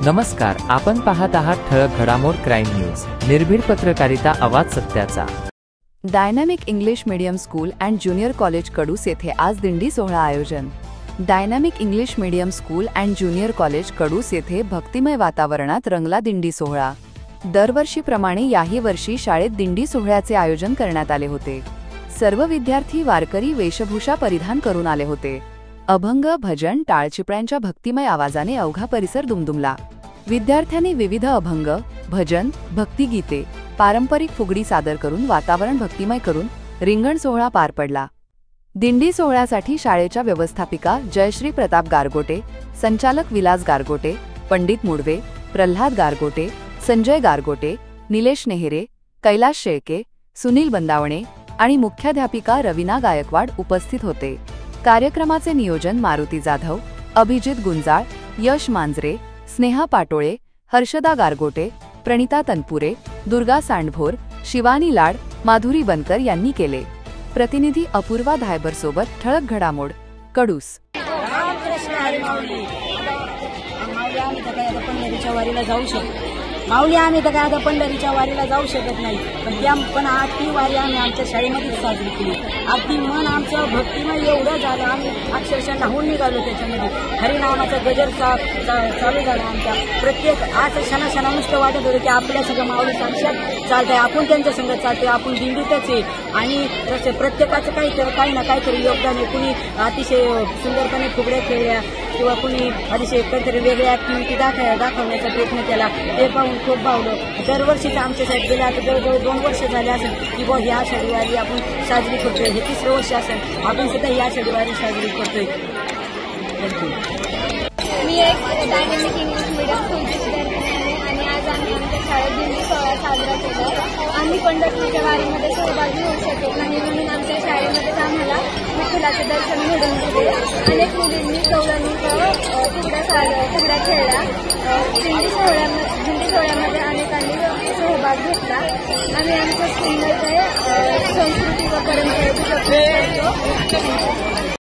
नमस्कार, आपण पाहत आहात ठळक घडामोड क्राईम न्यूज, निर्भीड पत्रकारिता, आवाज सत्याचा। Dynamic English medium school and junior college Kadus येथे आज दिंडी सोहळा आयोजन। Dynamic English medium school and junior college Kadus येथे भक्तिमय वातावरणात रंगला दिंडी सोहळा। दरवर्षीप्रमाणे याही वर्षी शाळेत दिंडी सोहळ्याचे आयोजन करण्यात आले होते। सर्व विद्यार्थी वारकरी वेशभूषा परिधान करून आले होते। अभंग, भजन, टाळचिपळ्यांच्या भक्तिमय आवाजाने अवघा परिसर दुमदुमला। विद्यार्थ्यांनी विविध अभंग, भजन, भक्तिगीते, पारंपरिक फुगडी सादर करून वातावरण भक्तिमय करून रिंगण सोहळा पार पडला। दिंडी सोहळ्यासाठी शाळेच्या व्यवस्थापिका जयश्री प्रताप गारगोटे, संचालक विलास गारगोटे, पंडित मुडवे, प्रल्हाद गारगोटे, संजय गारगोटे, निलेश नेहरे, कैलाश शेळके, सुनील बंदावणे आणि मुख्याध्यापिका रवीना गायकवाड उपस्थित होते। कार्यक्रमाचे नियोजन मारुती जाधव, अभिजित गुंजाळ, यश मांजरे, स्नेहा पाटोळे, हर्षदा गारगोटे, प्रणिता तनपुरे, दुर्गा सांडभोर, शिवानी लाड, माधुरी बनकर यांनी केले। प्रतिनिधी अपूर्वा धायबर सोबत ठळक घडामोड कडूस। माऊली आम्ही तर काय आता पंढरीच्या वारीला जाऊ शकत नाही, पण ती वारी आम्ही आमच्या शाळेमध्येच साजरी केली। अगदी मन आमचं भक्तिमय एवढं झालं, आम्ही अक्षरशः न्हावून निघालो त्याच्यामध्ये। हरिनामाचा गजर चालू झाला आमचा। प्रत्येक आज क्षणाक्षणा नुसतं वाटत होतं की आपल्या सगळं माऊली साक्षात चालतंय, आपण त्यांच्या संग चालतोय, आपण दिंडीतच आहे। आणि प्रत्येकाचं काही ना काहीतरी योगदान आहे। कुणी अतिशय सुंदरपणे फुगड्या खेळल्या किंवा कुणी अतिशय काहीतरी वेगळ्या ऍक्टिव्हिटी दाखवण्याचा प्रयत्न केला, ते पाहून खूप भावलं। दरवर्षीच आमच्यासाठी गेल्या आता जवळजवळ 2 वर्ष झाले असेल की बुवा ह्या आषाढी वारी आपण साजरी करतोय। हे 3रं वर्ष असेल आपण सुद्धा ही आषाढी वारी साजरी करतोय। मी एक डायनॅमिक इंग्लिश मीडियम स्कूलची विद्यार्थी आहे आणि आज आम्ही आमच्या शाळेत दिंडी सोहळा साजरा केला। आम्ही पंढरपूरच्या वारीमध्ये सहभागी होऊ शकत नाही म्हणून आमच्या शाळेमध्येच आम्हाला विठ्ठलाचे दर्शन घडवून दिले। अनेक मुलींनी फुगड्या खेळला। दिंडी सोहळ्यामध्ये अनेकांनी सहभाग घेतला। आम्ही आमच्या स्कूलमध्ये संस्कृती व परंपरेची जपणूक करतो।